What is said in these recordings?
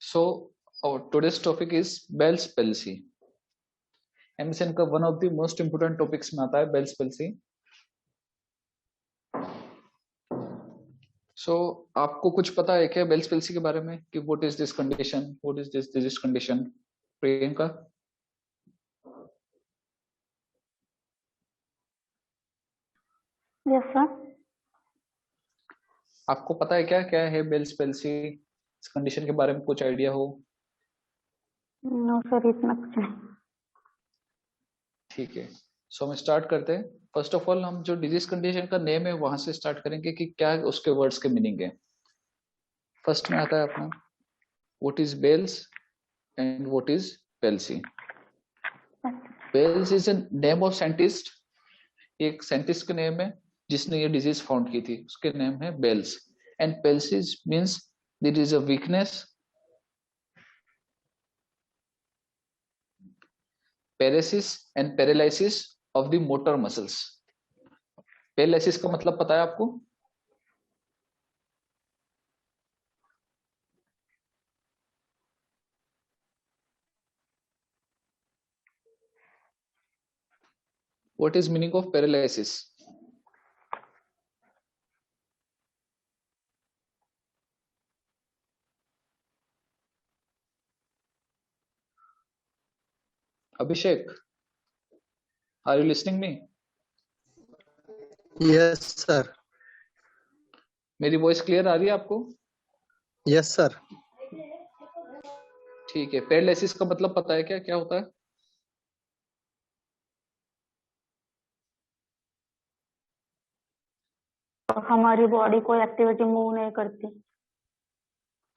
So our today's topic is Bell's palsy. MSN का one of the most important topics में आता है Bell's palsy. So आपको कुछ पता है क्या बेल्स palsy के बारे में कि what is this condition, what is this disease condition? Priyanka, yes sir. आपको पता है क्या क्या है बेल्स palsy? इस कंडीशन के बारे में कुछ आइडिया हो? नो सर, इतना कुछ नहीं. ठीक है, सो हम स्टार्ट करते हैं. फर्स्ट ऑफ ऑल हम जो डिजीज कंडीशन का नेम है वहां से स्टार्ट करेंगे कि क्या उसके वर्ड्स के मीनिंग है. फर्स्ट में आता है अपना what is Bell's and what is palsy. Bell's is a name of scientist. एक साइंटिस्ट का नेम है जिसने ये डिजीज फाउंड की थी, उसके नेम है Bell's. And palsy means there is a weakness, paresis and paralysis of the motor muscles. Paralysis का मतलब पता है आपको? What is meaning of paralysis? Abhishek, are you listening me? Yes sir. मेरी वॉइस क्लियर आ रही है आपको? Yes sir. ठीक है, पैरालिसिस का मतलब पता है क्या क्या होता है? हमारी बॉडी कोई एक्टिविटी मूव नहीं करती.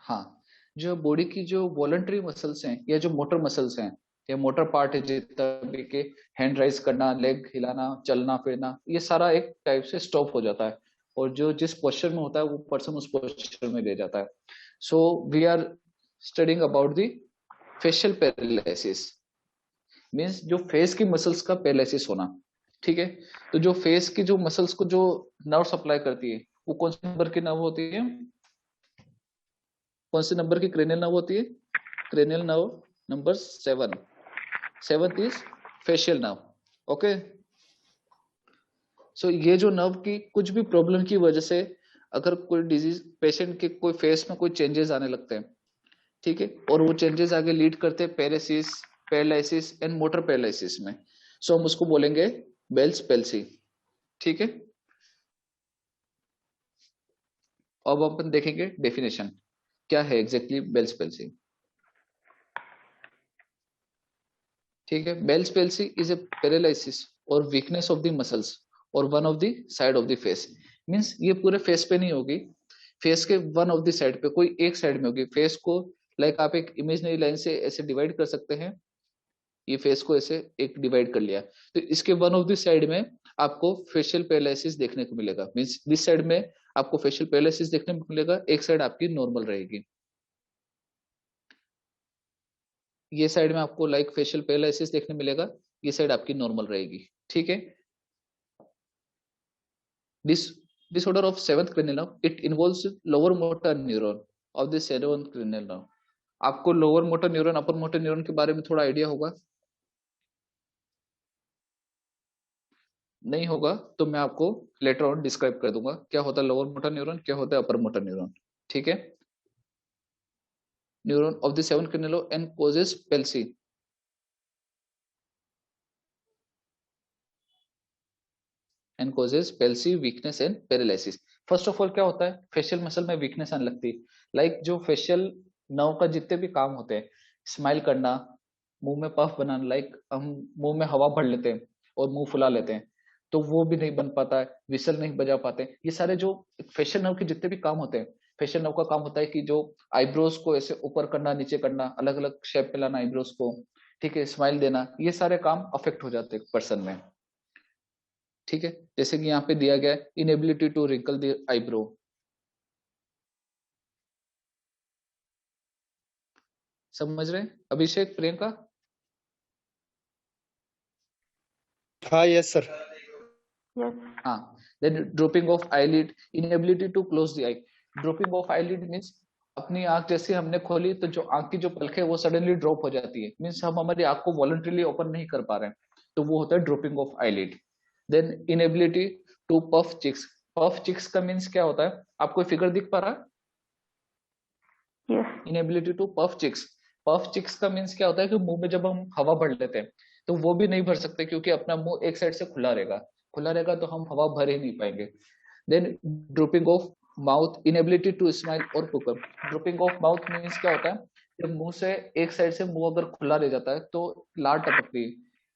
हाँ, जो बॉडी की जो वॉलंटरी मसल्स हैं या जो मोटर मसल्स हैं या मोटर पार्ट है जितना भी के हैंड राइज करना, लेग हिलाना, चलना फिरना, ये सारा एक टाइप से स्टॉप हो जाता है. और जो जिस पोस्चर में होता है वो पर्सन उस पोस्चर में ले जाता है. So we are studying about the facial paralysis. Means जो फेस की मसल्स का पैरालिसिस होना. ठीक है, तो जो फेस की जो मसल्स को जो नर्व सप्लाई करती है वो कौन से नंबर की नर्व होती है? कौन से नंबर की क्रेनियल नर्व होती है? Cranial nerve number 7. 7th is facial nerve. Okay, so ये जो नर्व की कुछ भी प्रॉब्लम की वजह से अगर कोई डिजीज पेशेंट के कोई फेस में कोई चेंजेस आने लगते हैं, ठीक है, और वो चेंजेस आगे लीड करते हैं paresis, paralysis and motor paralysis में, सो हम उसको बोलेंगे बेल्स palsy. ठीक है, अब अपन देखेंगे डेफिनेशन क्या है एग्जैक्टली बेल्स palsy. ठीक है, Bell's palsy is a paralysis और वीकनेस ऑफ द मसल्स और one of the side of the face. Means ये पूरे फेस पे नहीं होगी, फेस के वन ऑफ द साइड पे, कोई एक साइड में होगी. फेस को लाइक आप एक इमेजिनरी लाइन से ऐसे डिवाइड कर सकते हैं. ये फेस को ऐसे एक डिवाइड कर लिया, तो इसके वन ऑफ द साइड में आपको फेशियल पैरालिसिस देखने को मिलेगा. मींस दिस साइड में आपको फेशियल पैरालिसिस देखने को मिलेगा, एक साइड आपकी नॉर्मल रहेगी. ये साइड में आपको लाइक फेशियल पैरालिसिस देखने मिलेगा, ये साइड आपकी नॉर्मल रहेगी. ठीक है, this disorder of seventh cranial nerve, it involves lower motor neuron of the seventh cranial nerve. आपको lower motor neuron upper motor neuron के बारे में थोड़ा आइडिया होगा? नहीं होगा तो मैं आपको लेटर ऑन डिस्क्राइब कर दूंगा क्या होता है लोअर मोटर न्यूरॉन, क्या होता है अपर मोटर न्यूरॉन. ठीक है, neuron of the seven cranial nerve and causes palsy. And causes palsy, weakness and paralysis. First of all क्या होता है, फेशियल मसल में वीकनेस आने लगती है. लाइक जो फेशियल नर्व का जितने भी काम होते हैं, स्माइल करना, मुंह में पफ बनाना, लाइक हम मुंह में हवा भर लेते हैं और मुंह फुला लेते हैं, तो वो भी नहीं बन पाता है, विसल नहीं बजा पाते. ये सारे जो फेशियल नर्व के जितने भी काम होते हैं, फेशियल नर्व का काम होता है कि जो आईब्रोज को ऐसे ऊपर करना, नीचे करना, अलग अलग शेप में लाना आईब्रोज को, ठीक है, स्माइल देना, ये सारे काम अफेक्ट हो जाते हैं पर्सन में. ठीक है, जैसे कि यहाँ पे दिया गया है inability to wrinkle the eyebrow. समझ रहे हैं अभिषेक, प्रियंका? हाँ यस सर. यस. हाँ, then dropping of eyelid, inability to close the eye. Dropping of eyelid means अपनी आंख जैसे हमने खोली तो जो आंख की जो पलक है वो सडनली ड्रॉप हो जाती है, मीन्स हम हमारी आंख को वॉलंटरीली ओपन नहीं कर पा रहे हैं, तो वो होता है dropping of eyelid. Then inability to puff cheeks. Puff cheeks का मीन्स क्या होता है, आपको फिगर दिख पा रहा है? Yes. Inability to puff cheeks. Puff cheeks का मीन्स क्या होता है कि मुंह में जब हम हवा भर लेते हैं तो वो भी नहीं भर सकते, क्योंकि अपना मुंह एक साइड से खुला रहेगा, खुला रहेगा तो हम हवा भर ही नहीं पाएंगे। Then drooping of mouth, inability to smile और pucker. Drooping of mouth means क्या होता है, जब मुंह से एक साइड से मुंह अगर खुला रह जाता है तो लार टपकती है,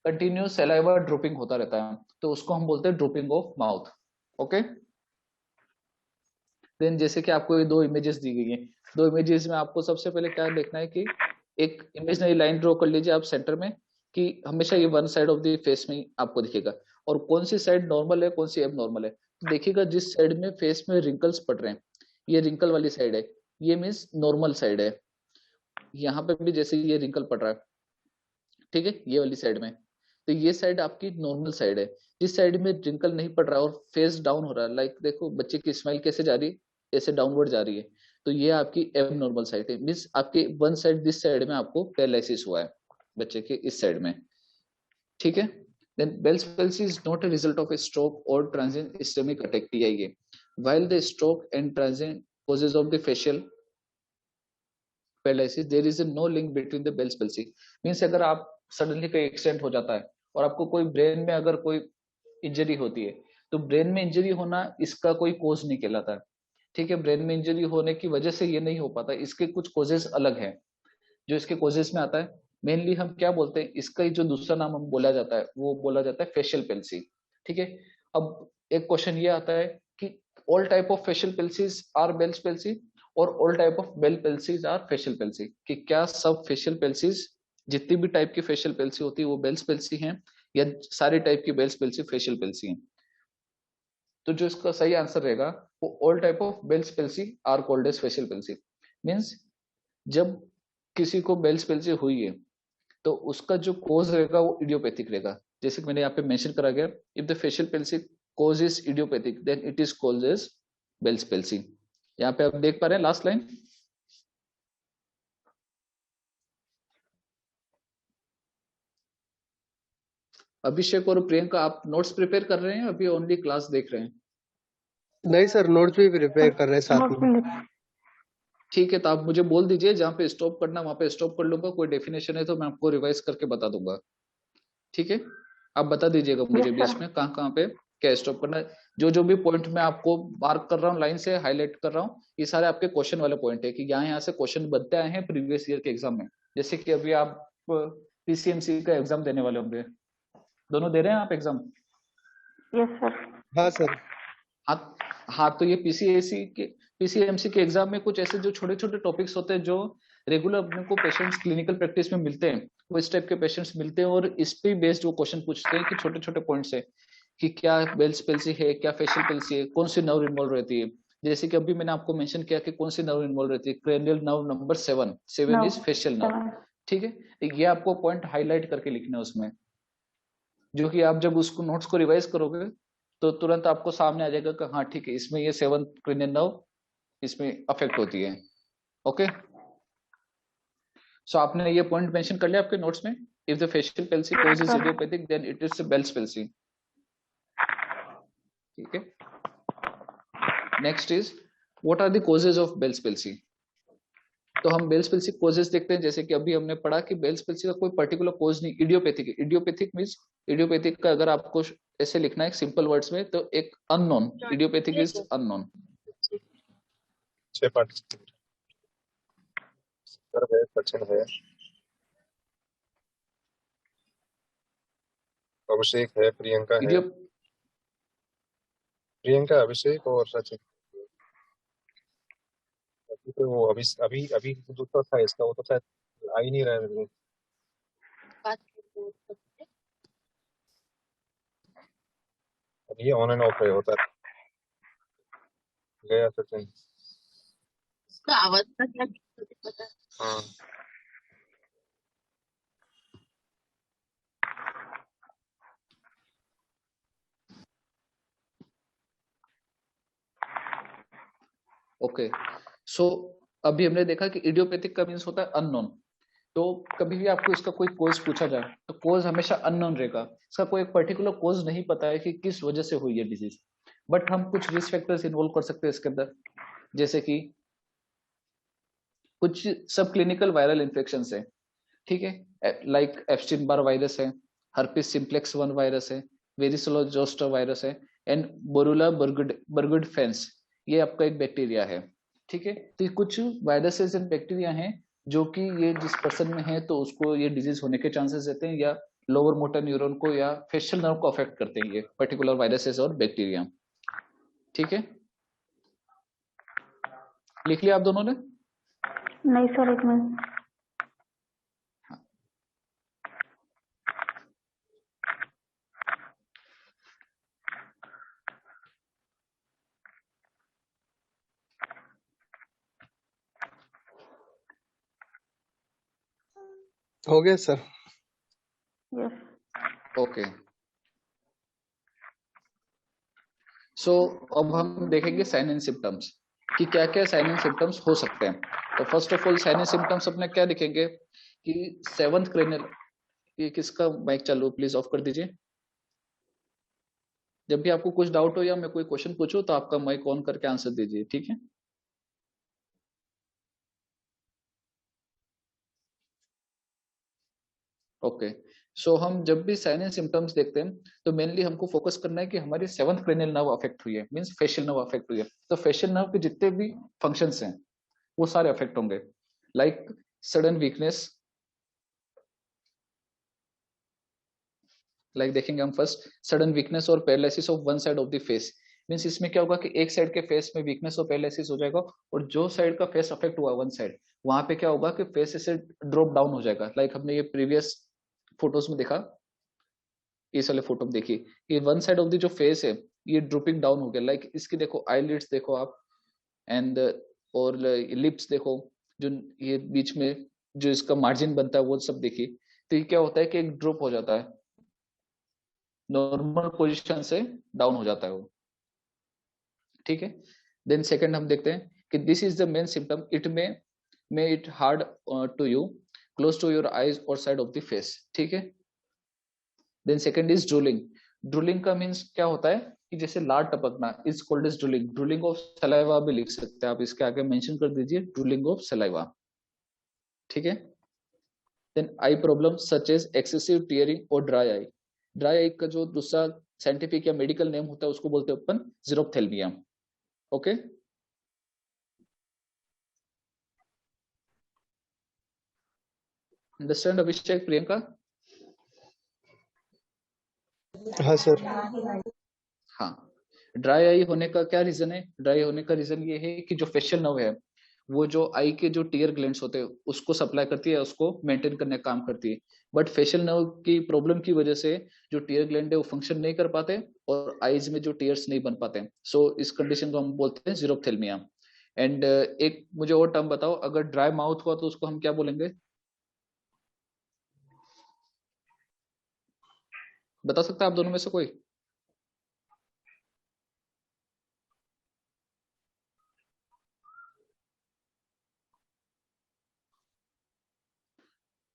कंटिन्यूस सलाइवा ड्रूपिंग होता रहता है, तो उसको हम बोलते हैं drooping of mouth. Okay. Then जैसे कि आपको ये दो इमेजेस दी गई हैं, दो इमेजेस में आपको सबसे पहले क्या देखना है कि एक इमेजिनरी लाइन ड्रॉ कर लीजिए आप सेंटर में, कि हमेशा ये one side of the face में ही आपको दिखेगा, और कौन सी साइड नॉर्मल है कौन सी एब नॉर्मल है। तो देखिएगा जिस साइड में फेस में रिंकल्स पड़ रहे हैं, ये रिंकल वाली साइड है, ये मीन्स नॉर्मल साइड है। यहाँ पे भी जैसे ये रिंकल पड़ रहा है, ठीक है, ये वाली साइड में, तो ये साइड आपकी नॉर्मल साइड है। जिस साइड में रिंकल नहीं पड़ रहा है और फेस डाउन हो रहा है, लाइक देखो बच्चे की स्माइल कैसे जा रही है, ऐसे डाउनवर्ड जा रही है, तो ये आपकी एब नॉर्मल साइड है, मीन्स आपके वन साइड दिस साइड में आपको पैरालिसिस हुआ है बच्चे के इस साइड में, ठीक है। Then Bell's palsy is not a result of a stroke or transient ischemic attack, TIA, while the stroke and transient causes of the facial paralysis there is no link between the Bell's palsy। Means अगर आप suddenly कोई accident हो जाता है और आपको कोई brain में अगर कोई इंजरी होती है, तो ब्रेन में इंजरी होना इसका कोई कोज नहीं कहलाता है, ठीक है। ब्रेन में इंजरी होने की वजह से ये नहीं हो पाता, इसके कुछ कोजेस अलग हैं। जो इसके कोजेस में आता है, मेनली हम क्या बोलते हैं, इसका ही जो दूसरा नाम हम बोला जाता है वो बोला जाता है फेशियल पेल्सी, ठीक है। अब एक क्वेश्चन ये आता है कि all type of facial palsies are Bell's palsy, और all type of Bell palsies are facial palsy, कि क्या सब फेशियल पेल्सीज, जितनी भी टाइप की फेशियल पेल्सी होती है वो बेल्स पेल्सी हैं, या सारे टाइप की बेल्स पेल्सी फेशियल पेल्सी हैं। तो जो इसका सही आंसर रहेगा वो all type of Bell's palsy are called as facial palsy. Means जब किसी को बेल्स पेल्सी हुई है तो उसका जो कोज रहेगा वो इडियोपैथिक रहेगा, जैसे कि मैंने यहाँ पे मेंशन करा गया, if the facial palsy cause is idiopathic then it is called as Bell's palsy. यहाँ पे आप देख पा रहे हैं लास्ट लाइन। अभिषेक और प्रियंका, आप नोट्स प्रिपेयर कर रहे हैं अभी ओनली क्लास देख रहे हैं? नहीं सर, नोट्स भी प्रिपेयर कर रहे हैं साथ नोट्स में। भी ठीक है, तो आप मुझे बोल दीजिए जहाँ पे स्टॉप करना वहां पे स्टॉप कर लूंगा, कोई डेफिनेशन है तो मैं आपको रिवाइज करके बता दूंगा, ठीक है। आप बता दीजिएगा मुझे यस बीच सर। में कहाँ पे क्या स्टॉप करना है। जो जो भी पॉइंट मैं आपको मार्क कर रहा हूँ लाइन से हाईलाइट कर रहा हूँ, ये सारे आपके क्वेश्चन वाले पॉइंट है, कि यहाँ से क्वेश्चन बनते आए हैं प्रीवियस ईयर के एग्जाम में। जैसे कि अभी आप पीसीएमसी का एग्जाम देने वाले होंगे, दोनों दे रहे हैं आप एग्जाम? Yes sir. हाँ सर। हाँ। हाँ, तो ये पीसीएमसी के एग्जाम में कुछ ऐसे जो छोटे छोटे टॉपिक्स होते हैं जो रेगुलर अपने को पेशेंट्स क्लिनिकल प्रैक्टिस में मिलते हैं, वो इस टाइप के पेशेंट्स मिलते हैं, और इस पे बेस्ड वो क्वेश्चन पूछते हैं कि छोटे छोटे पॉइंट्स है कि क्या बेल्स पेल्सी है, क्या फेशियल पेल्सी है, कौन सी नर्व इन्वॉल्व रहती है। जैसे कि अभी मैंने आपको मेंशन किया कि कौन सी नर्व इन्वॉल्व रहती है, cranial nerve number 7, 7 no is facial nerve, 7। ठीक है। ये आपको पॉइंट हाईलाइट करके लिखना है उसमें, जो कि आप जब उसको नोट्स को रिवाइज करोगे तो तुरंत आपको सामने आ जाएगा कि हाँ ठीक है, इसमें ये 7 क्रेनियल नर्व इसमें अफेक्ट होती है। ओके, सो आपने ये पॉइंट मेंशन कर लिया आपके नोट्स में, if the facial palsy yes causes sir. idiopathic then it is Bell's palsy, ठीक है। Next is what are the causes of Bell's palsy. तो हम बेल्स पेल्सी कॉजेज देखते हैं, जैसे कि अभी हमने पढ़ा कि बेल्स पेल्सी का कोई पर्टिकुलर कॉज नहीं, इडियोपैथिक है। इडियोपैथिक मींस, इडियोपैथिक का अगर आपको ऐसे लिखना है सिंपल वर्ड्स में तो एक unknown, idiopathic is unknown. 6 participant sir है, सचिन है, अभिषेक है, प्रियंका है, इडियो प्रियंका, अभिषेक और सचिन। तो वो अभी अभी अभी दूसरा था इसका, वो तो शायद आ ही नहीं रहा है मेरे को। अब ये ऑन एंड ऑफ है होता है। गया सचिन। उसका आवाज का क्या दिक्कत है पता है? हाँ ओके, सो अभी हमने देखा कि इडियोपैथिक का मीन्स होता है अननोन। तो कभी भी आपको इसका कोई कोज पूछा जाए तो कोज हमेशा अननोन रहेगा, इसका कोई एक पर्टिकुलर कोज नहीं पता है कि किस वजह से हुई है डिजीज। बट हम कुछ रिस्क फैक्टर्स इन्वॉल्व कर सकते हैं इसके अंदर, जैसे कि कुछ सब क्लिनिकल वायरल इन्फेक्शन है, ठीक है, लाइक एप्स्टीन बार वायरस है, हर्पिस सिम्प्लेक्स 1 वायरस है, वेरिसोला जोस्टर वायरस है, एंड बोरुला बर्गुड फेंस, ये आपका एक बैक्टीरिया है, ठीक है। तो ये कुछ वायरसेस एंड बैक्टीरिया हैं जो कि ये जिस पर्सन में है तो उसको ये डिजीज होने के चांसेस रहते हैं, या लोअर मोटर न्यूरॉन को या फेशियल नर्व को अफेक्ट करते हैं ये पर्टिकुलर वायरसेस और बैक्टीरिया, ठीक है। लिख लिया आप दोनों ने? नहीं सर, एक मिनट। हो गया सर। यस। ओके, सो अब हम देखेंगे साइन एंड सिम्टम्स कि क्या क्या साइन एंड सिम्टम्स हो सकते हैं। तो first of all sign and symptoms अपने क्या दिखेंगे कि सेवंथ क्रेनियल, ये किसका माइक चालू प्लीज ऑफ कर दीजिए। जब भी आपको कुछ डाउट हो या मैं कोई क्वेश्चन पूछूं तो आपका माइक ऑन करके आंसर दीजिए, ठीक है। ओके, सो हम जब भी साइन एंड सिम्टम्स देखते हैं तो मेनली हमको फोकस करना है कि हमारी सेवंथ क्रेनियल नर्व अफेक्ट हुई है, मींस फेशियल नर्व अफेक्ट हुई है। तो फेशियल नर्व के जितने भी फंक्शंस हैं वो सारे अफेक्ट होंगे, लाइक सडन वीकनेस, लाइक देखेंगे हम फर्स्ट सडन वीकनेस और paralysis of one side of the face. Means इसमें क्या होगा कि एक साइड के फेस में वीकनेस और पैरालिसिस हो जाएगा, और जो साइड का फेस अफेक्ट हुआ वन साइड, वहां पे क्या होगा कि फेस ऐसे ड्रॉप डाउन हो जाएगा, लाइक हमने ये प्रीवियस फोटोज में देखा, इस वाले फोटो में देखिए ये वन साइड ऑफ द जो फेस है ये ड्रोपिंग डाउन हो गया, लाइक इसकी देखो आईलिड्स देखो आप, एंड और लिप्स देखो, जो ये बीच में जो इसका मार्जिन बनता है वो सब देखिए। तो ये क्या होता है कि एक ड्रॉप हो जाता है, नॉर्मल पोजीशन से डाउन हो जाता है वो, ठीक है। देन सेकंड हम देखते हैं कि this is the main symptom, it may it hard to you close to your eyes और साइड ऑफ द फेस, ठीक है। Then second is drooling. Drooling का मीन्स क्या होता है कि जैसे लार टपकना, is called as drooling. Drooling of saliva भी लिख सकते हैं आप, इसके आगे मेंशन कर दीजिए ड्रूलिंग ऑफ सलाइवा, ठीक है। Then eye problem such as excessive tearing और ड्राई आई। ड्राई आई का जो दूसरा साइंटिफिक या मेडिकल नेम होता है उसको बोलते हैं अपन जीरोप्थेल्मिया, ओके। अंडरस्टैंड अभिषेक, प्रियंका? हाँ सर। हाँ, ड्राई आई होने का क्या रीजन है? ड्राई होने का रीजन ये है कि जो फेशियल नर्व है वो जो आई के जो टीयर ग्लैंड्स होते हैं उसको सप्लाई करती है, उसको मेंटेन करने का काम करती है। बट फेशियल नर्व की प्रॉब्लम की वजह से जो टीयर ग्लैंड है वो फंक्शन नहीं कर पाते और आईज में जो टीयर्स नहीं बन पाते, सो इस कंडीशन को हम बोलते हैं जीरोप्थेल्मिया। एंड एक मुझे और टर्म बताओ, अगर ड्राई माउथ हुआ तो उसको हम क्या बोलेंगे, बता सकते हैं आप दोनों में से कोई?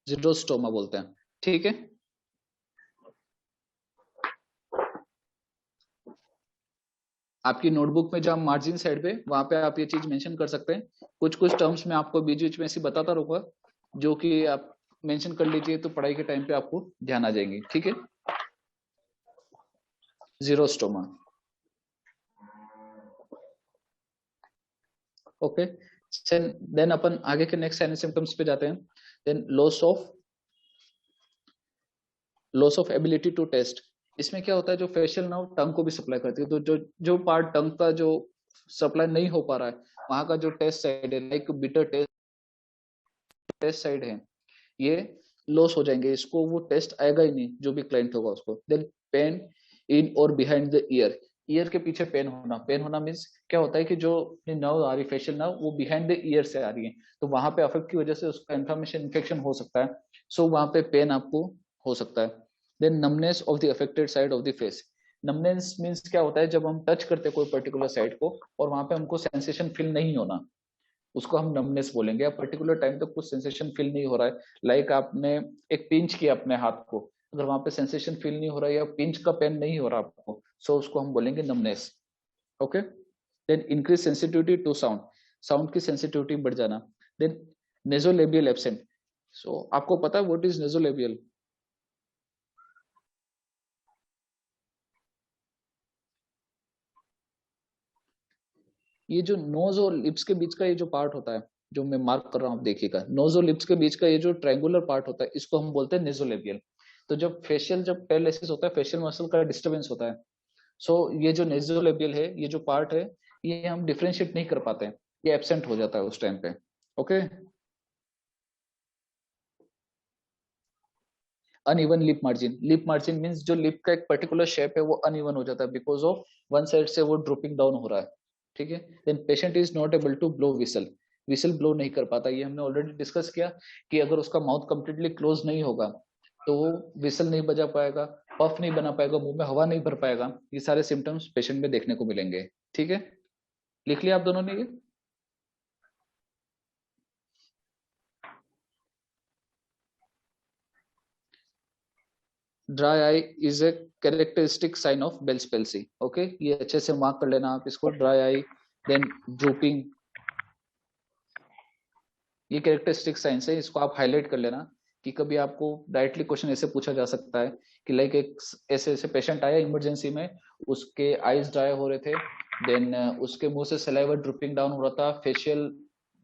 जीरोस्टोमा बोलते हैं, ठीक है। आपकी नोटबुक में जहाँ मार्जिन साइड पे वहां पे आप ये चीज मेंशन कर सकते हैं। कुछ कुछ टर्म्स में आपको बीच बीच में ऐसे बताता रहूंगा जो कि आप मेंशन कर लीजिए तो पढ़ाई के टाइम पे आपको ध्यान आ जाएंगे, ठीक है। जीरोस्टोमा, ओके। देन अपन आगे के नेक्स्ट साइन सिम्टम्स पे जाते हैं। Then loss of ability to taste. इसमें क्या होता है, जो फेशियल नर्व टंग को भी सप्लाई करती है, तो जो जो पार्ट टंग का जो सप्लाई नहीं हो पा रहा है वहां का जो टेस्ट साइड है, लाइक बिटर टेस्ट साइड है, ये लॉस हो जाएंगे, इसको वो टेस्ट आएगा ही नहीं जो भी क्लाइंट होगा उसको। देन पेन इन और बिहाइंड द ईयर। ईयर के पीछे पेन होना, पेन होना मीन्स क्या होता है कि जो नर्व आ रही है फेशियल नर्व वो बिहाइंड द ईयर से आ रही है, तो वहां पे अफेक्ट की वजह से उसका इन्फ्लेमेशन इन्फेक्शन हो सकता है, सो वहां पे पेन आपको हो सकता है। Then numbness of the affected side of the face. Numbness means क्या होता है, जब हम टच करते हैं कोई पर्टिकुलर साइड को और वहां पे हमको सेंसेशन फील नहीं होना, उसको हम नमनेस बोलेंगे। या पर्टिकुलर टाइम तक कुछ सेंसेशन फील नहीं हो रहा है, लाइक आपने एक पिंच किया अपने हाथ को, अगर वहां पे सेंसेशन फील नहीं हो रहा है या पिंच का पेन नहीं हो रहा आपको, सो उसको हम बोलेंगे numbness. Okay, then increase sensitivity to sound, sound की सेंसिटिविटी बढ़ जाना। देन नेजोलेबियल एब्सेंट, सो आपको पता है व्हाट इज नेजोलेबियल? ये जो नोज और लिप्स के बीच का ये जो पार्ट होता है, जो मैं मार्क कर रहा हूं, आप देखिएगा, नोज और लिप्स के बीच का ये जो ट्रायंगुलर पार्ट होता है, इसको हम बोलते हैं नेजोलेबियल। तो जब पैरालिसिस होता है, फेशियल मसल का डिस्टर्बेंस होता है, सो ये जो नेजोलेबियल है, ये जो पार्ट है, ये हम डिफ्रेंशिएट नहीं कर पाते हैं, ये एब्सेंट हो जाता है उस टाइम पे। Okay, uneven lip margin means जो लिप का एक पर्टिकुलर शेप है वो अनइवन हो जाता है बिकॉज ऑफ वन साइड से वो ड्रॉपिंग डाउन हो रहा है। ठीक है, then patient is not able to blow whistle, whistle blow नहीं कर पाता। ये हमने ऑलरेडी डिस्कस किया कि अगर उसका माउथ कंप्लीटली क्लोज नहीं होगा तो वो विसल नहीं बजा पाएगा, पफ नहीं बना पाएगा, मुंह में हवा नहीं भर पाएगा। ये सारे सिम्टम्स पेशेंट में देखने को मिलेंगे। ठीक है, लिख लिया आप दोनों ने ये? Dry eye is a characteristic sign of Bell's palsy. Okay, ये अच्छे से मार्क कर लेना आप इसको, ड्राई आई, देन ड्रूपिंग, ये कैरेक्टरिस्टिक साइंस है, इसको आप हाईलाइट कर लेना कि कभी आपको डायरेक्टली क्वेश्चन ऐसे पूछा जा सकता है कि लाइक एक ऐसे ऐसे पेशेंट आया इमरजेंसी में, उसके आईज ड्राई हो रहे थे, देन उसके मुंह से सलाइवा ड्रिपिंग डाउन हो रहा था, facial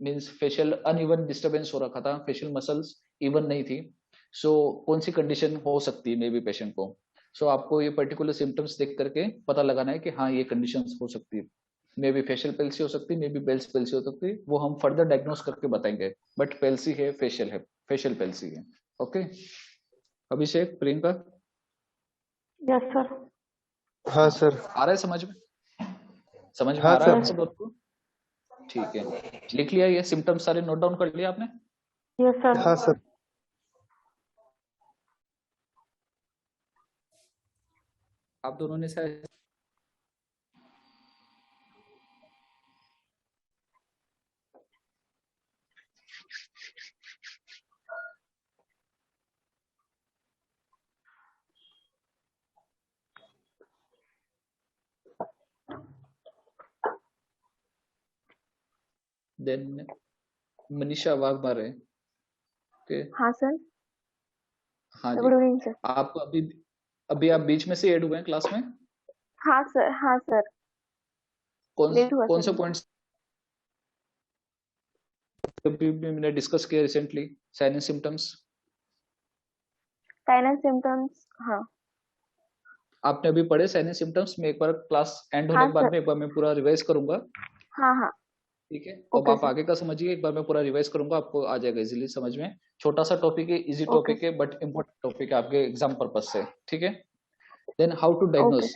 means facial uneven disturbance हो रखा था, फेशियल मसल्स इवन नहीं थी। सो कौन सी कंडीशन हो सकती है मे बी पेशेंट को? सो आपको ये पर्टिकुलर सिम्टम्स देख करके पता लगाना है कि हाँ ये कंडीशन हो सकती है, मे बी फेशियल पेल्सी हो सकती है, मे बी बेल्स पेल्सी हो सकती है, वो हम फर्दर डायग्नोस करके बताएंगे, बट पेल्सी है, फेशियल पेल्सी है। ओके, अभिषेक, प्रियंका, यस सर। हाँ सर। आ रहा है समझ में? समझ में हाँ आ रहा है सर। आपको दोनों को? ठीक है, लिख लिया ये सिम्टम्स सारे, नोट डाउन कर लिया आपने? Yes sir. हाँ सर। आप दोनों ने शायद देन मनीषा वाघमारे। ओके, हाँ सर। हाँ जी, गुड इवनिंग सर। आप अभी अभी आप बीच में से ऐड हुए हैं क्लास में? हाँ सर, हाँ सर, कौन लेट हुआ कौन सर से मैं। पॉइंट्स अभी भी मैंने डिस्कस किया recently? Sign and symptoms sign and symptoms, हाँ। आपने अभी पढ़े साइन एंड सिम्टम्स में? एक बार क्लास एंड होने हाँ के बाद सर। में एक बार मैं पूरा रिवाइज करूंगा। हाँ हाँ। ठीक है, अब ओके आप सर। आगे का समझिए, एक बार मैं पूरा रिवाइज करूंगा, आपको आ जाएगा इजीली समझ में। छोटा सा टॉपिक है, इजी ओके टॉपिक है, बट इम्पोर्टेंट टॉपिक है आपके एग्जाम पर्पज से। ठीक है, then how to okay. Diagnose,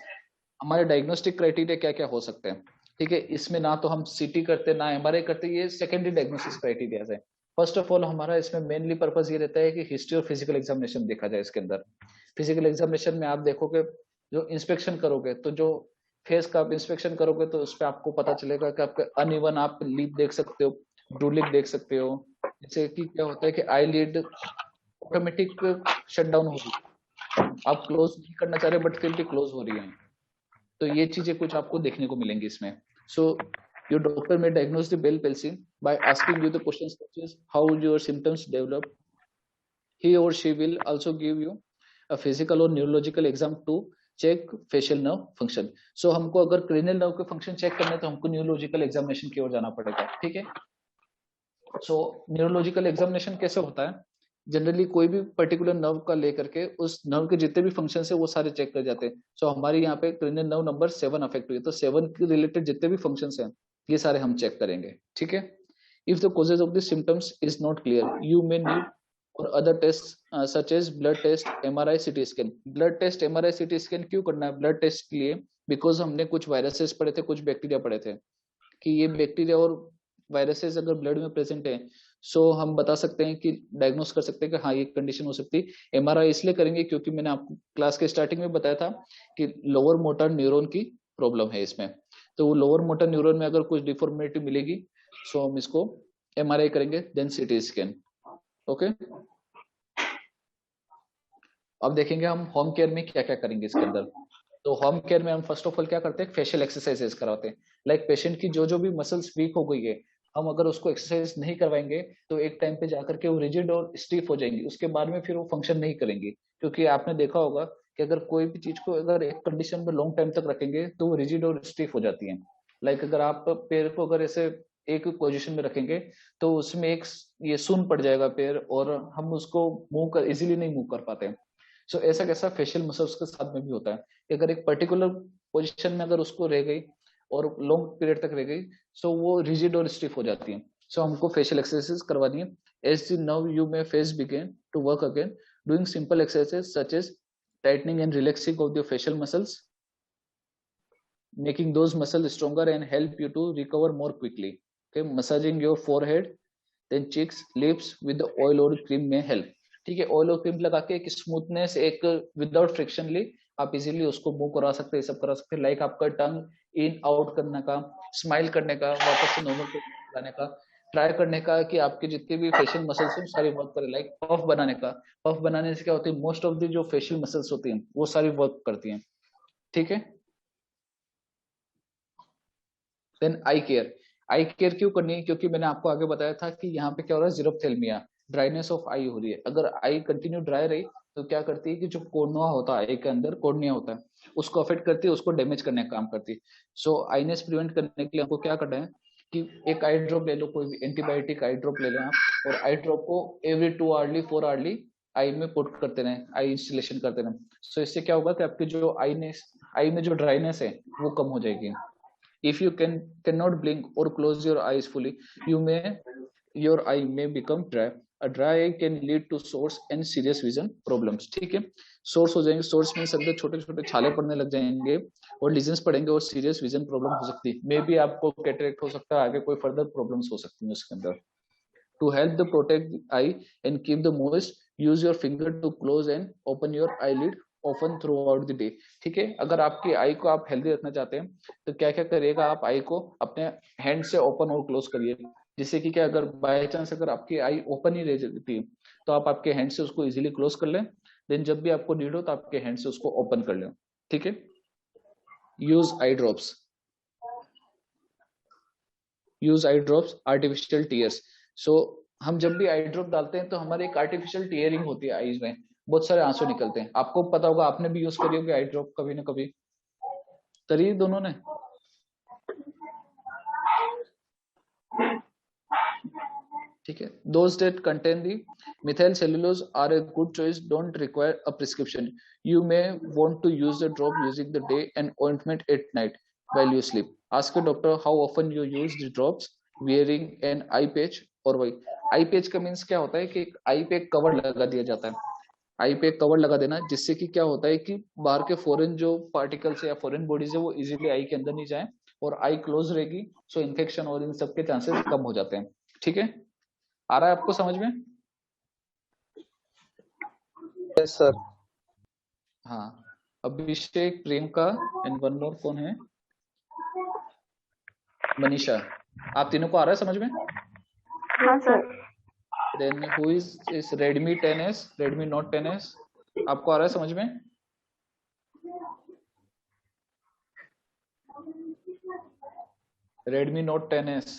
हमारे डायग्नोस्टिक क्राइटेरिया क्या क्या हो सकते हैं? ठीक है, इसमें ना तो हम सीटी करते ना एमआरआई करते, ये सेकेंडरी डायग्नोसिस क्राइटेरिया है। फर्स्ट ऑफ ऑल हमारा इसमें मेनली पर्पज ये रहता है कि हिस्ट्री और फिजिकल एग्जामिनेशन देखा जाए इसके अंदर। फिजिकल एग्जामिनेशन में आप देखोगे, जो इंस्पेक्शन करोगे, तो जो फेस का आप इंस्पेक्शन करोगे तो उस पर आपको पता चलेगा कि आपके अनइवन आप लिप देख सकते हो, ब्रू लिप देख सकते हो, जैसे कि क्या होता है कि eyelid automatic shut down हो रही है, आप क्लोज नहीं करना चाह रहे बट फिर भी क्लोज हो रही है। तो ये चीजें कुछ आपको देखने को मिलेंगी इसमें। So your doctor may diagnose the Bell palsy by asking you the questions such as how your symptoms develop. He or she will also give you a physical or neurological exam to check facial nerve function. So हमको अगर cranial nerve के function check करना है तो हमको neurological examination की ओर जाना पड़ेगा। ठीक है, सो न्यूरोलॉजिकल एग्जामिनेशन कैसे होता है? जनरली कोई भी पर्टिकुलर नर्व का लेकर के उस नर्व के जितने भी फंक्शन है वो सारे चेक कर जाते हैं। सो हमारे यहाँ पे क्रेनियल नर्व नंबर 7 अफेक्ट हुई है, तो 7 के रिलेटेड जितने भी फंक्शन हैं ये सारे हम चेक करेंगे। ठीक है, if the causes of the symptoms is not clear you may need और other test such as blood test, MRI, CT scan. Blood test, MRI, CT scan क्यों करना है ब्लड टेस्ट के लिए? बिकॉज हमने कुछ वायरसेस पढ़े थे, कुछ बैक्टीरिया पढ़े थे कि ये बैक्टीरिया और वायरसेस अगर ब्लड में प्रेजेंट है, सो हम बता सकते हैं कि डायग्नोस कर सकते हैं कि हाँ ये कंडीशन हो सकती है। एमआरआई इसलिए करेंगे क्योंकि मैंने आपको क्लास के स्टार्टिंग में बताया था कि लोअर मोटर न्यूरॉन की प्रॉब्लम है इसमें, तो वो लोअर मोटर न्यूरॉन में अगर कुछ डिफॉर्मिटी मिलेगी सो हम इसको MRI करेंगे, देन CT स्कैन। ओके, अब देखेंगे हम होम केयर में क्या क्या करेंगे इसके अंदर। तो होम केयर में हम फर्स्ट ऑफ ऑल क्या करते हैं, फेशियल एक्सरसाइजेस कराते हैं। लाइक पेशेंट की जो जो भी मसल्स वीक हो गई है, हम अगर उसको एक्सरसाइज नहीं करवाएंगे तो एक टाइम पे जाकर के वो रिजिड और स्टिफ हो जाएंगी, उसके बाद में फिर वो फंक्शन नहीं करेंगी। क्योंकि आपने देखा होगा कि अगर कोई भी चीज को अगर एक कंडीशन में लॉन्ग टाइम तक रखेंगे तो वो रिजिड और स्टिफ हो जाती है। लाइक अगर आप पैर को अगर ऐसे एक पोजीशन में रखेंगे तो उसमें एक ये सुन पड़ जाएगा पैर, और हम उसको मूव कर इजीली नहीं मूव कर पाते हैं। सो ऐसा कैसा फेशियल मसल्स के साथ में भी होता है कि अगर एक पर्टिकुलर पोजीशन में अगर उसको रह गई और लॉन्ग पीरियड तक रह गई, सो वो रिजिड और स्टिफ हो जाती है। सो हमको फेशियल एक्सरसाइज करवानी है। As the now you may face begin to work again, doing simple exercise such as tightening and relaxing of the facial muscles, making those muscles stronger and help you to recover more quickly. Okay, massaging your forehead, then cheeks, lips with the oil or cream may help. ठीक है, oil और cream लगा के एक smoothness, एक without फ्रिक्शनली आप easily उसको move करा सकते हैं, सब करा सकते हैं। लाइक आपका टंग इन आउट करने का, स्माइल करने का, वापस से नॉर्मल लाने का, ट्राई करने का कि आपके जितने भी फेशियल मसल्स हैं सारी वर्क करें। लाइक पफ बनाने का, पफ बनाने से क्या होती है, मोस्ट ऑफ द जो फेशियल मसल्स होती हैं वो सारी वर्क करती हैं। ठीक है, then eye care. Eye care क्यों करनी है, क्योंकि मैंने आपको आगे बताया था कि यहाँ पे क्या हो रहा है, ज़ीरोफ्थेल्मिया, ड्राइनेस ऑफ आई हो रही है। अगर आई कंटिन्यू ड्राई रही तो क्या करती है कि जो कोर्निया होता है, आई के अंदर कोर्निया होता है, उसको अफेक्ट करती है, उसको डैमेज करने का काम करती है। सो आईनेस प्रिवेंट करने के लिए हमको क्या करना है कि एक आई ड्रॉप ले लो, कोई भी एंटीबायोटिक आई ड्रॉप ले लें आप, और आई ड्रॉप को एवरी 2 आवरली 4 आवरली आई में पुट करते रहें, आई इंस्टॉलेशन करते रहें। सो इससे क्या होगा कि आपकी जो आई में जो ड्राइनेस है वो कम हो जाएगी। If you cannot blink or close your eyes fully, your eye may become dry. A dry eye can lead to sores and serious vision problems. ठीक है, सोर्स हो जाएंगे, सोर्स में अंदर छोटे छोटे छाले पड़ने लग जाएंगे और लीजन्स पड़ेंगे और सीरियस विजन प्रॉब्लम हो सकती है। मे बी आपको कैटरेक्ट हो सकता है, आगे कोई फर्दर प्रॉब्लम्स हो सकती है उसके अंदर। To help the protect the eye and keep the moist, use your finger to close and open your eyelid often throughout the day. ठीक है, अगर आपकी आई को आप हेल्दी रखना चाहते हैं तो क्या क्या करिएगा, आप आई को अपने हैंड से ओपन और क्लोज करिए, जिससे कि क्या, अगर बाय चांस अगर आपकी आई ओपन ही रह जाती है तो आप आपके हैंड से उसको इजीली क्लोज कर लें, देन जब भी आपको नीड हो तो आपके हैंड से उसको ओपन कर लें। ठीक है, use eye drops, use eye drops, artificial tears. So हम जब भी आई ड्रॉप डालते हैं तो हमारे एक आर्टिफिशियल टीयरिंग होती है आईज में, बहुत सारे आंसू निकलते हैं। आपको पता होगा, आपने भी यूज करी होगी आई ड्रॉप कभी ना कभी, करी दोनों ने। ठीक है, those that contain the methyl cellulose are a good choice, don't require a prescription. You may want to use the drop using the day and ointment at night while you sleep. Ask your doctor how often you use the drops, wearing an eye patch or why. I patch का means क्या होता है कि आई पे cover लगा दिया जाता है, आई पे कवर लगा देना, जिससे कि क्या होता है कि बाहर के फॉरेन जो पार्टिकल्स या फॉरेन बॉडीज है वो इजीली आई के अंदर नहीं जाए और आई क्लोज रहेगी, सो इन्फेक्शन और इन सब के चांसेस कम हो जाते हैं। ठीक है, आ रहा है आपको समझ में? Yes sir. हाँ, अभिषेक, प्रियंका एंड वन मोर, कौन है? मनीषा। आप तीनों को आ रहा है समझ में? हाँ sir. Then who is Redmi 10s, Redmi Note 10s, आपको आ रहा है समझ में? Redmi Note 10s।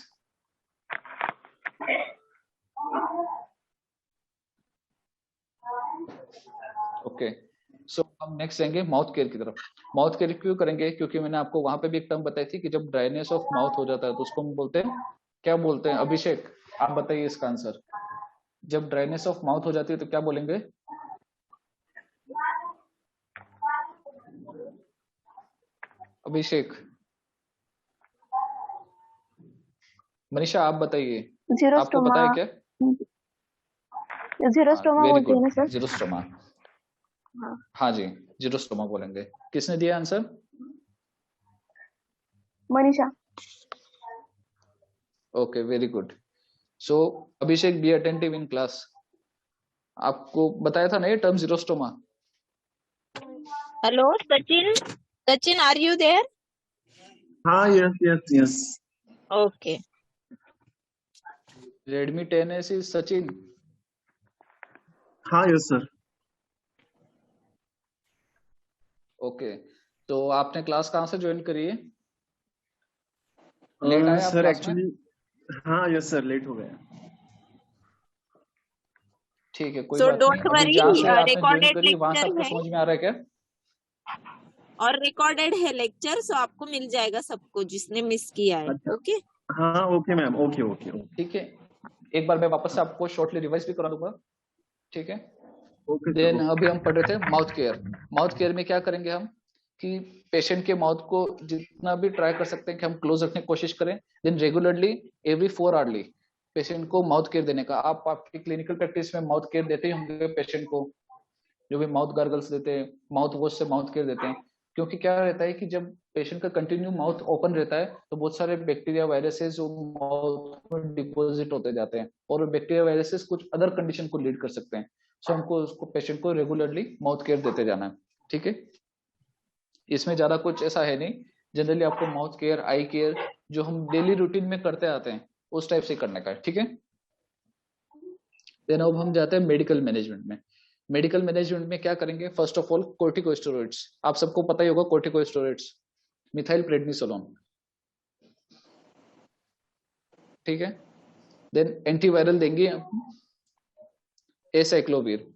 ओके, सो हम नेक्स्ट जाएंगे माउथ केयर की तरफ। माउथ केयर क्यों करेंगे, क्योंकि मैंने आपको वहां पे भी एक टर्म बताई थी कि जब ड्राइनेस ऑफ माउथ हो जाता है तो उसको हम बोलते हैं, क्या बोलते हैं? अभिषेक आप बताइए इसका आंसर। जब ड्राइनेस ऑफ माउथ हो जाती है तो क्या बोलेंगे? अभिषेक, मनीषा आप बताइए, आपको पता है क्या? जीरोस्टोमा वेरी बोलते हैं ना गुड, सर? जीरोस्टोमा। हाँ। हाँ जी, जीरोस्टोमा बोलेंगे। किसने दिया answer? Manisha. Okay, very good. So Abhishek, be attentive in class. आपको बताया था ना ये term जीरोस्टोमा? Hello, Sachin. Sachin, are you there? हाँ, yes. Okay. Redmi 10S is Sachin. हाँ यस सर। ओके, तो आपने क्लास कहाँ से ज्वाइन करी है? लेट आए आप सर क्लास में? एक्चुअली हाँ यस सर, लेट हो गया। ठीक है, कोई So बात नहीं। don't अभी worry, जहाँ से आपने ज्वाइन recorded करी वहां से lecture आपको है समझ में आ रहा है क्या? और रिकॉर्डेड है लेक्चर, सो आपको मिल जाएगा सबको जिसने मिस किया है। अच्छा ओके हाँ okay ma'am, okay okay okay ठीक है, एक बार मैं वापस से आपको शॉर्टली रिवाइज भी करा दूंगा। ठीक है, ओके सर देन ओके। अभी हम पढ़ रहे थे माउथ केयर। माउथ केयर में क्या करेंगे हम कि पेशेंट के माउथ को जितना भी ट्राई कर सकते हैं कि हम क्लोज रखने की कोशिश करें। Then regularly every 4 hourly patient को माउथ केयर देने का। आप आपकी क्लिनिकल प्रैक्टिस में माउथ केयर देते ही होंगे पेशेंट को, जो भी माउथ गार्गल्स देते हैं, माउथ वॉश से माउथ केयर देते हैं। क्योंकि क्या रहता है कि जब पेशेंट का कंटिन्यू माउथ ओपन रहता है तो बहुत सारे बैक्टीरिया वायरसेस जो माउथ में डिपॉजिट होते जाते हैं, और बैक्टीरिया वायरसेस कुछ अदर कंडीशन को लीड कर सकते हैं। सो हमको उसको पेशेंट को रेगुलरली माउथ केयर देते जाना है। ठीक है, इसमें ज्यादा कुछ ऐसा है नहीं। जनरली आपको माउथ केयर, आई केयर जो हम डेली रूटीन में करते आते हैं उस टाइप से करने का है। ठीक है, देन अब हम जाते हैं मेडिकल मैनेजमेंट में। मेडिकल मैनेजमेंट में क्या करेंगे? फर्स्ट ऑफ ऑल कोर्टिकोस्टेरॉइड्स, आप सबको पता ही होगा कोर्टिकोस्टेरॉइड्स, मिथाइल प्रेडनिसोलोन। ठीक है, देन एंटीवायरल देंगे एसाइक्लोविर।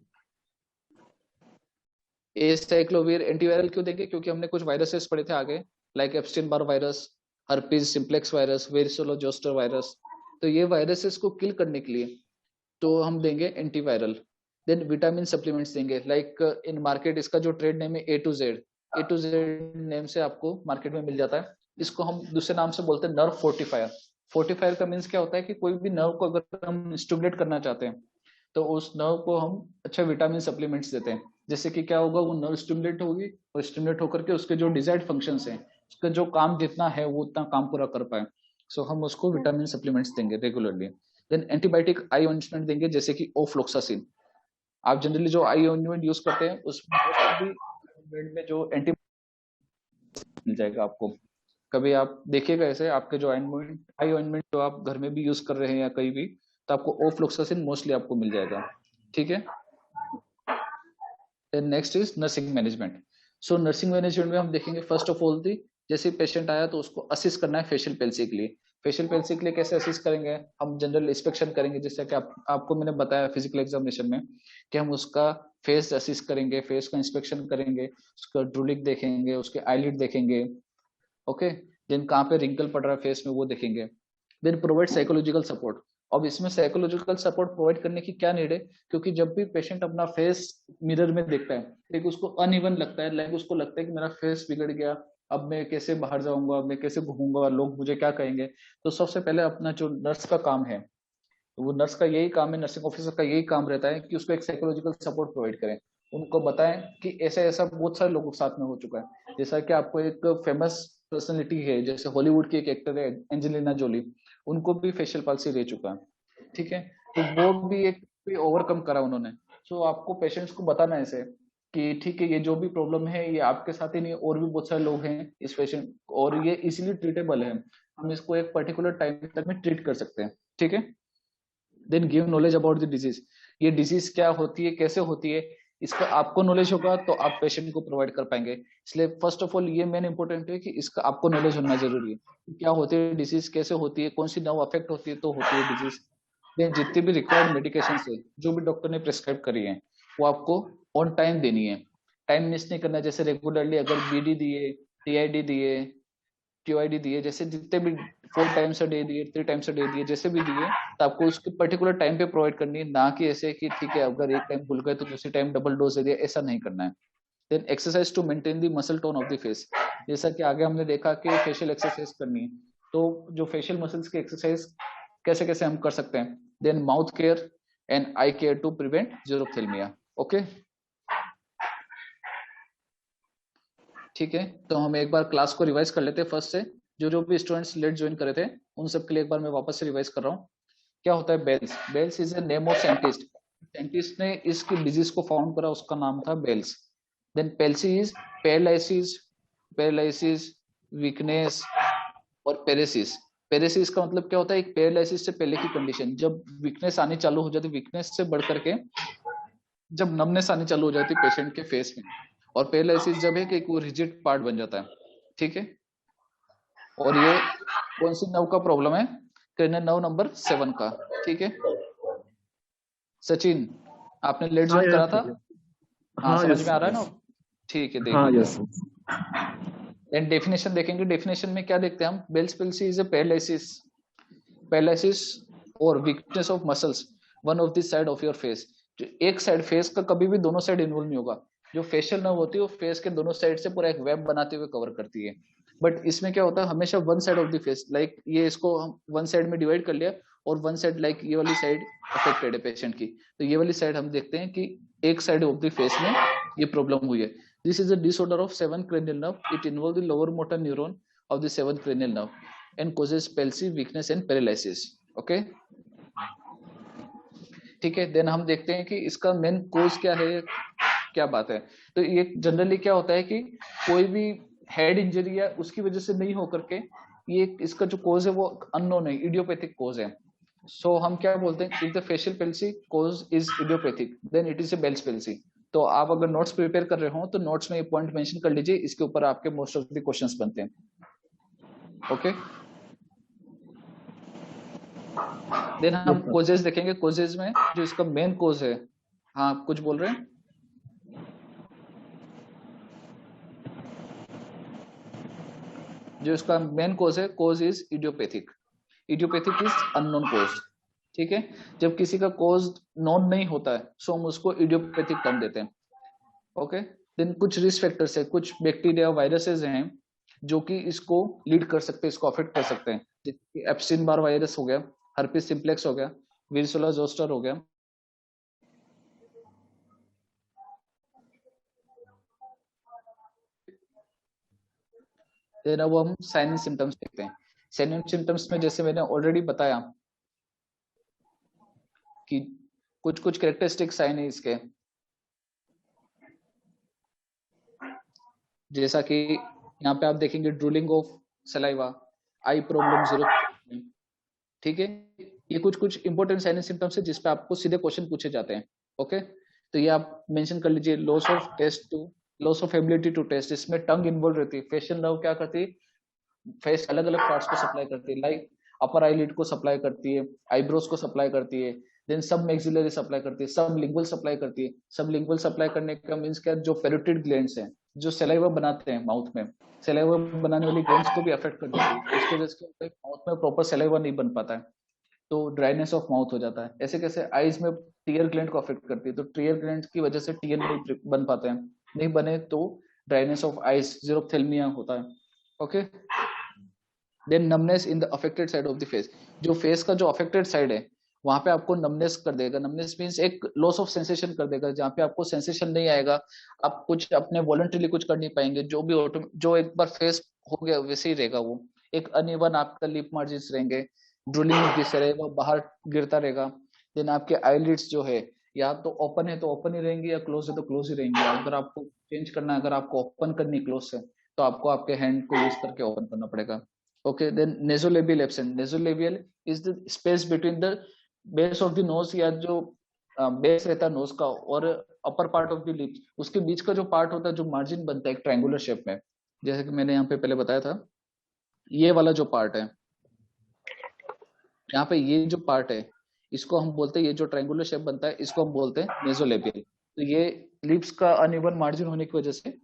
एसाइक्लोविर एंटीवायरल क्यों देंगे? क्योंकि हमने कुछ वायरसेस पढ़े थे आगे, like Epstein Barr virus, herpes simplex virus, varicella zoster virus. तो ये वायरसेस को किल करने के लिए तो हम देंगे एंटीवायरल। देन विटामिन सप्लीमेंट्स देंगे, लाइक इन मार्केट इसका जो ट्रेड नेम है A to Z नेम से आपको मार्केट में मिल जाता है। इसको हम दूसरे नाम से बोलते हैं नर्व फोर्टिफायर। फोर्टिफायर का मीन्स क्या होता है कि कोई भी नर्व को अगर हम स्टिमुलेट करना चाहते हैं तो उस नर्व को हम अच्छा विटामिन सप्लीमेंट्स देते हैं। जैसे कि क्या होगा, वो नर्व स्टिमुलेट होगी और स्टिमुलेट होकर के उसके जो डिजायर्ड फंक्शंस हैं, उसका जो काम जितना है वो उतना काम पूरा कर पाए। सो हम उसको विटामिन सप्लीमेंट्स देंगे regularly. Then antibiotic eye ointment देंगे, जैसे कि ओफ्लोक्सासिन। आप जनरली जो आई ऑइंटमेंट यूज करते हैं उसमें मोस्ट ऑफ दी में जो एंटी मिल जाएगा आपको। कभी आप देखिएगा ऐसे आपके जो आई ऑइंटमेंट जो आप घर में भी यूज कर रहे हैं या कहीं भी, तो आपको ओफ्लोक्सासिन मोस्टली आपको मिल जाएगा। ठीक है, then next is nursing management. So nursing management में हम देखेंगे फर्स्ट ऑफ ऑल दी, जैसे पेशेंट आया तो उसको असिस्ट करना है फेशियल पेल्सी के लिए। फेशियल पेल्सी के लिए कैसे असिस्ट करेंगे? हम जनरल इंस्पेक्शन करेंगे, जैसे कि आपको मैंने बताया फिजिकल एग्जामिनेशन में कि हम उसका फेस असिस्ट करेंगे, फेस का इंस्पेक्शन करेंगे, उसका ड्रूलिक देखेंगे, उसके आईलिड देखेंगे। ओके, देन कहाँ पे रिंकल पड़ रहा है फेस में वो देखेंगे। Then provide psychological support. अब इसमें साइकोलॉजिकल सपोर्ट प्रोवाइड करने की क्या नीड है? क्योंकि जब भी पेशेंट अपना फेस मिरर में देखता है, लाइक उसको अनइवन लगता है, लाइक उसको लगता है कि मेरा फेस बिगड़ गया, अब मैं कैसे बाहर जाऊंगा, मैं कैसे घूमूंगा, लोग मुझे क्या कहेंगे। तो सबसे पहले अपना जो नर्स का काम है, वो नर्स का यही काम है, नर्सिंग ऑफिसर का यही काम रहता है कि उसको एक साइकोलॉजिकल सपोर्ट प्रोवाइड करें। उनको बताएं कि ऐसा ऐसा बहुत सारे लोगों के साथ में हो चुका है। जैसा कि आपको एक फेमस पर्सनैलिटी है, जैसे हॉलीवुड की एक एक्टर है एंजेलिना जोली, उनको भी फेशियल पाल्सी रह चुका है। ठीक है, तो वो भी एक ओवरकम करा उन्होंने। सो आपको पेशेंट्स को बताना है ऐसे कि ठीक है, ये जो भी प्रॉब्लम है ये आपके साथ ही नहीं, और भी बहुत सारे लोग हैं इस पेशेंट, और ये इजीली ट्रीटेबल है, हम इसको एक पर्टिकुलर टाइम तक में ट्रीट कर सकते हैं। ठीक है, then give knowledge about the disease. ये डिजीज क्या होती है, कैसे होती है, इसका आपको नॉलेज होगा तो आप पेशेंट को प्रोवाइड कर पाएंगे। इसलिए फर्स्ट ऑफ ऑल ये मेन इंपॉर्टेंट है कि इसका आपको नॉलेज होना जरूरी है, क्या होती है डिजीज, कैसे होती है, कौन सी नर्व अफेक्ट होती है तो होती है डिजीज। देन जितनी भी रिक्वायर्ड मेडिकेशन है जो भी डॉक्टर ने प्रिस्क्राइब करी है वो आपको ऑन टाइम देनी है, टाइम मिस नहीं करना है। जैसे रेगुलरली अगर बीडी दिए, टीआईडी दिए, टीओआईडी दिए, जैसे जितने भी 4 टाइम्स अ डे दिए, 3 टाइम्स अ डे दिए, जैसे भी दिए, तो आपको उसके पर्टिकुलर टाइम पे प्रोवाइड करनी है, ना कि ऐसे कि ठीक है अगर एक टाइम भूल गए तो दूसरी टाइम डबल डोज दे दिया, ऐसा नहीं करना है। Then exercise to maintain the muscle tone of the face. जैसा कि आगे हमने देखा कि फेशियल एक्सरसाइज करनी है, तो जो फेशियल मसल्स की एक्सरसाइज कैसे कैसे हम कर सकते हैं। Then mouth care and eye care to prevent xerophthalmia. Okay, ठीक है, तो हम एक बार क्लास को रिवाइज कर लेते हैं फर्स्ट से। जो भी स्टूडेंट्स लेट ज्वाइन करे थे उन सब के लिए एक बार मैं वापस से रिवाइज कर रहा हूँ। क्या होता है Bell's? Bell's is a name of scientist. Scientist ने इसकी डिजीज को फाउंड करा, उसका नाम था Bell's. Then palsy is paralysis, weakness और पेरेसिस। पेरेसिस का मतलब क्या होता है, एक पैरालिसिस से पहले की कंडीशन, जब वीकनेस आनी चालू हो जाती है, वीकनेस से बढ़ करके जब नमनेस आनी चालू हो जाती है पेशेंट के फेस में। और पैरालिसिस जब है कि वो रिजिड पार्ट बन जाता है, ठीक है। और ये कौन सी नर्व का प्रॉब्लम है, क्रेनियल नर्व नंबर 7 का, ठीक है। सचिन, आपने लेट हाँ ज्वाइन करा था? हाँ, हाँ समझ यस में आ रहा है यस ना? ठीक है, देख हाँ लीजिए। यस देन डेफिनेशन देखेंगे, डेफिनेशन में क्या देखते हैं हम, Bell's palsy is a paralysis, paralysis और weakness of muscles one of this side of your face. जो एक साइड फेस का कभी भी दोनों साइड इन्वॉल्व नहीं होगा, जो फेशियल नर्व होती है वो फेस के दोनों साइड से पूरा एक वेब बनाते हुए कवर करती है। बट इसमें क्या होता है, हमेशा one side of the face, like ये इसको हम वन साइड में डिवाइड कर लिया, और वन साइड लाइक ये वाली साइड अफेक्टेड है पेशेंट की, तो ये वाली साइड हम देखते हैं कि एक साइड ऑफ द फेस में ये प्रॉब्लम हुई है। This is a disorder of 7 cranial nerve, it involves the lower motor neuron of the 7th cranial nerve and causes palsy, weakness and paralysis, okay। ठीक है, देन हम देखते हैं कि इसका मेन कोज क्या है, क्या बात है। तो ये जनरली क्या होता है कि कोई भी हेड इंजरी या उसकी वजह से नहीं होकर के, ये इसका जो कोज है वो अननोन है, इडियोपैथिक कोज है। सो हम क्या बोलते हैं, if the facial palsy cause is idiopathic then it is a Bell's palsy. तो आप अगर नोट्स प्रिपेयर कर रहे हो तो नोट्स में ये पॉइंट मेंशन कर लीजिए, इसके ऊपर आपके मोस्ट ऑफ द क्वेश्चंस बनते हैं, ओके। देन हम कोजेस देखेंगे, कोजेस में जो इसका मेन कोज है, हाँ आप कुछ बोल रहे हैं? जो इसका मेन कोज है, cause is idiopathic, idiopathic is unknown cause, ठीक है। जब किसी का कोज नोन नहीं होता है सो हम उसको इडियोपैथिक टर्म देते हैं, ओके। देन कुछ रिस्क फैक्टर्स है, कुछ बैक्टीरिया वायरसेस हैं जो कि इसको लीड कर सकते हैं, इसको अफेक्ट कर सकते हैं, जैसे एप्सिन बार वायरस हो गया, हर्पिस सिम्प्लेक्स हो गया, विरुसुला जोस्टर हो गया। देन अब हम साइन एंड सिम्टम्स देखते हैं। साइन एंड सिम्टम्स में जैसे मैंने ऑलरेडी बताया कि कुछ कुछ कैरेक्टरिस्टिक साइन है इसके, जैसा कि यहाँ पे आप देखेंगे drooling of saliva, I problem zero, ठीक है। ये कुछ कुछ इंपॉर्टेंट साइन एंड सिम्टम्स है जिस पे आपको सीधे क्वेश्चन पूछे जाते हैं, ओके। तो ये आप मेंशन कर लीजिए, loss of taste to, loss of ability to taste, इसमें टंग इन्वॉल्व रहती है। फेशियल नर्व क्या करती है, फेस अलग अलग पार्ट्स को सप्लाई करती है, लाइक अपर आईलिड को सप्लाई करती है, आईब्रोज को सप्लाई करती है, देन सब मैक्सिलरी सप्लाई करती है, सब लिंगुअल सप्लाई करती है। सब लिंगुअल सप्लाई करने का मींस क्या, जो पैरोटिड ग्लैंड्स हैं जो सलाइवा बनाते हैं माउथ में, सलाइवा बनाने वाली ग्लैंड्स को भी अफेक्ट कर देती है, उसकी वजह से माउथ में प्रॉपर सलाइवा नहीं बन पाता है, तो ड्राइनेस ऑफ माउथ हो जाता है। ऐसे कैसे आईज में टीयर ग्लैंड को अफेक्ट करती है, तो टीयर ग्लैंड की वजह से टीयर नहीं बन पाते हैं, नहीं बने तो ड्राइनेस ऑफ आईज, ज़ीरोफ्थेल्मिया होता है, okay. Then numbness in the affected side of the face, जो फेस का जो अफेक्टेड साइड है वहां पे आपको नमनेस कर देगा। नमनेस मींस एक लॉस ऑफ सेंसेशन कर देगा, जहाँ पे आपको सेंसेशन नहीं आएगा, आप कुछ अपने वॉलंटरीली कुछ कर नहीं पाएंगे, जो भी जो एक बार फेस हो गया वैसे ही रहेगा वो। एक अनइवन आपका लिप मार्जिन्स रहेंगे, ड्रूलिंग जिससे रहेगा बाहर गिरता रहेगा। देन आपके आईलिड्स जो है या तो ओपन है तो ओपन ही रहेंगे, या क्लोज है तो क्लोज ही रहेंगे। अगर आपको चेंज करना है, अगर आपको ओपन करनी क्लोज से, तो आपको आपके हैंड को यूज करके ओपन करना पड़ेगा, okay. Then nasolabial absent, nasolabial is the space between the base of the nose, या जो बेस रहता है नोज का और upper part of the lips, उसके बीच का जो पार्ट होता है, जो मार्जिन बनता है एक ट्रायंगुलर शेप में, जैसे कि मैंने यहाँ पे पहले बताया था, ये वाला जो पार्ट है यहाँ पे, ये जो पार्ट है इसको हम बोलते हैं, ये जो ट्रायंगुलर शेप बनता है इसको हम बोलते हैं नेजोलेबियल। तो ये लिप्स का अनइवन मार्जिन होने की वजह से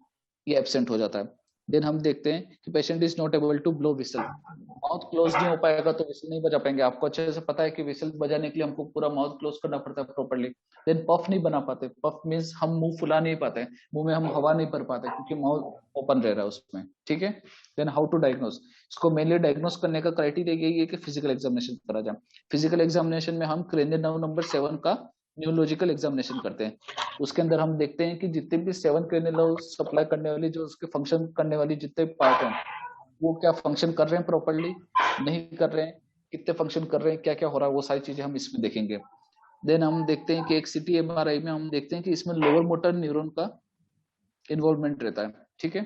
ये एब्सेंट हो जाता है। देन हम देखते हैं कि patient is not able to blow whistle, mouth close नहीं हो पाएगा तो विसल नहीं बजा पाएंगे। आपको अच्छे से पता है कि विसल बजाने के लिए हमको पूरा माउथ क्लोज करना पड़ता है प्रॉपर्ली। देन पफ नहीं बना पाते, पफ मीन्स हम मुंह फुला नहीं पाते, मुंह में हम हवा नहीं भर पाते क्योंकि माउथ ओपन रह रहा है उसमें, ठीक है। देन हाउ टू डायग्नोस, इसको मेनली डायग्नोस करने का क्राइटेरिया यही है कि फिजिकल एग्जामिनेशन करा जाए। फिजिकल एग्जामिनेशन में हम क्रेनियल नर्व नंबर 7 का न्यूरोलॉजिकल एग्जामिनेशन करते हैं। उसके अंदर हम देखते हैं कि जितने भी 7 क्रेनियल नर्व सप्लाई करने वाली, जो उसके फंक्शन करने वाली जितने पार्ट हैं, वो क्या फंक्शन कर रहे हैं प्रॉपर्ली, नहीं कर रहे हैं, कितने फंक्शन कर रहे हैं, क्या क्या हो रहा है, वो सारी चीजें हम इसमें देखेंगे। देन हम देखते हैं कि एक सिटी एमआरआई में हम देखते हैं कि इसमें लोअर मोटर न्यूरॉन का इन्वॉल्वमेंट रहता है, ठीक है।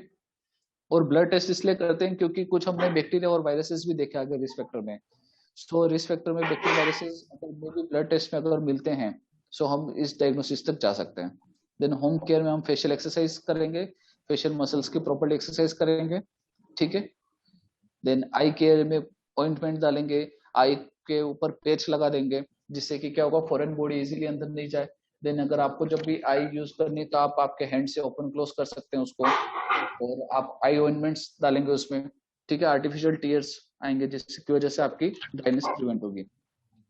और ब्लड टेस्ट इसलिए करते हैं क्योंकि कुछ हमने बैक्टीरिया और वायरसेस भी देखे आगे रिस्क फैक्टर में। सो रिस्क फैक्टर में बैक्टीरिया वायरसेस अगर भी ब्लड टेस्ट में अगर मिलते हैं सो हम इस डायग्नोसिस तक जा सकते हैं। देन होम केयर में हम फेशियल एक्सरसाइज करेंगे, फेशियल मसल्स की प्रॉपर्ली एक्सरसाइज करेंगे, ठीक है। देन आई केयर में ऑइंटमेंट डालेंगे, आई के ऊपर पेच लगा देंगे, जिससे कि क्या होगा, फॉरेन बॉडी इजीली अंदर नहीं जाए। देन अगर आपको जब भी आई यूज करनी तो आप आपके हैंड से ओपन क्लोज कर सकते हैं उसको, और आप आई ऑइंटमेंट्स डालेंगे उसमें, ठीक है। आर्टिफिशियल टीयर्स आएंगे जिसकी वजह से आपकी ड्राइनेस प्रिवेंट होगी।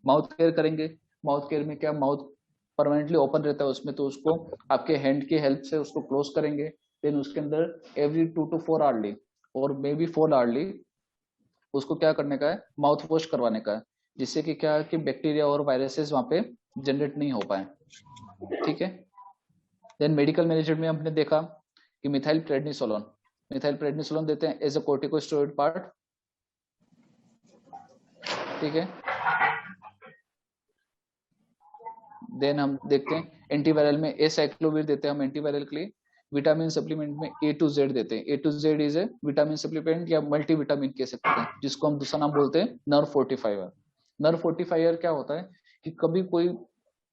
माउथ केयर करेंगे, माउथ केयर में क्या, माउथ परमानेंटली ओपन रहता है उसमें, तो उसको आपके हैंड की हेल्प से उसको क्लोज करेंगे। देन उसके अंदर एवरी 2 to 4 आवर्ली और मे बी 4 आवर्ली उसको क्या करने का है, माउथ वॉश करवाने का है, जिससे कि क्या है कि बैक्टीरिया और वायरसेस वहां पे जनरेट नहीं हो पाए, ठीक है। देन मेडिकल मैनेजमेंट में हमने देखा कि मिथाइल प्रेडनिसोलोन देते हैं एज अ कोर्टिकोस्टेरॉइड पार्ट, ठीक है। देन हम देखते हैं एंटीवायरल में एसाइक्लोविर देते हैं हम एंटीवायरल के लिए। विटामिन सप्लीमेंट में A to Z देते हैं। A to Z is A vitamin supplement या मल्टी विटामिन कह सकते हैं, जिसको हम दूसरा नाम बोलते हैं नर्व फोर्टिफायर। नर्व फोर्टिफायर क्या होता है कि कभी कोई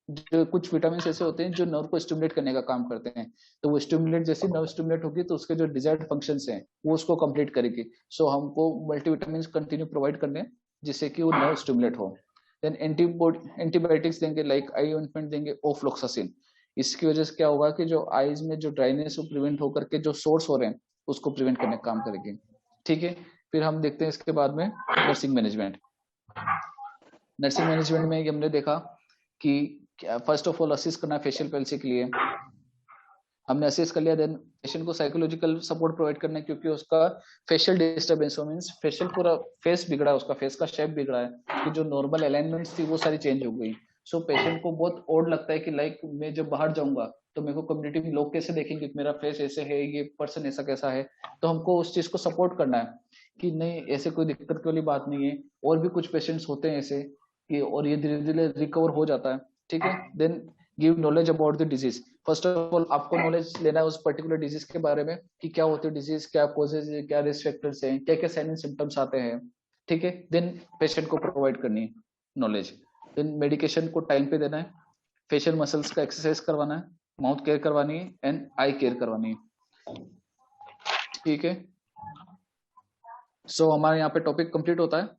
जो कुछ विटामिन ऐसे होते हैं जो नर्व को स्टिमुलेट करने का काम करते हैं, तो वो स्टिमुलेट जैसे नर्व स्टिमुलेट होगी तो उसके जो डिजायर्ड फंक्शंस हैं वो उसको कंप्लीट करेगी। सो हमको मल्टीविटामिन कंटिन्यू प्रोवाइड करने हैं जिससे कि वो नर्व स्टिमुलेट हो। देन एंटीबायोटिक्स देंगे, लाइक आई ऑइंटमेंट देंगे ओफ्लोक्सासिन। इसकी वजह से क्या होगा कि जो आईज में जो ड्राइनेस वो प्रिवेंट होकर के जो सोर्स हो रहे हैं उसको प्रिवेंट करने का काम करेगी, ठीक है। फिर हम देखते हैं इसके बाद में नर्सिंग मैनेजमेंट। नर्सिंग मैनेजमेंट में हमने देखा कि फर्स्ट ऑफ ऑल असिस्ट करना फेशियल पैल्सी के लिए हमने असिस्ट कर लिया। देन पेशेंट को साइकोलॉजिकल सपोर्ट प्रोवाइड करना है, क्योंकि उसका फेशियल डिस्टर्बेंस हो, मींस फेशियल पूरा फेस बिगड़ा है, उसका फेस का शेप बिगड़ा है, कि जो नॉर्मल अलाइनमेंट्स थी वो सारी चेंज हो गई। सो पेशेंट को बहुत ऑड लगता है कि लाइक मैं जब बाहर जाऊंगा तो मेरे को कम्युनिटी में लोग कैसे देखेंगे कि मेरा फेस ऐसे है, ये पर्सन ऐसा कैसा है। तो हमको उस चीज को सपोर्ट करना है कि नहीं, ऐसे कोई दिक्कत वाली बात नहीं है। और भी कुछ पेशेंट्स होते हैं ऐसे कि, और ये धीरे धीरे रिकवर हो जाता है, ठीक है। Then give knowledge about the disease. First of all आपको नॉलेज लेना है उस पर्टिकुलर डिजीज के बारे में कि क्या होती है डिजीज, क्या कॉजेज है, क्या रिस्क फैक्टर्स हैं, क्या क्या साइन एंड सिम्टम्स आते हैं, ठीक है। देन पेशेंट को प्रोवाइड करनी है नॉलेज। देन मेडिकेशन को टाइम पे देना है, फेशियल मसल्स का एक्सरसाइज करवाना है, माउथ केयर करवानी है एंड आई केयर करवानी है, ठीक है। सो हमारे यहाँ पे टॉपिक कंप्लीट होता है।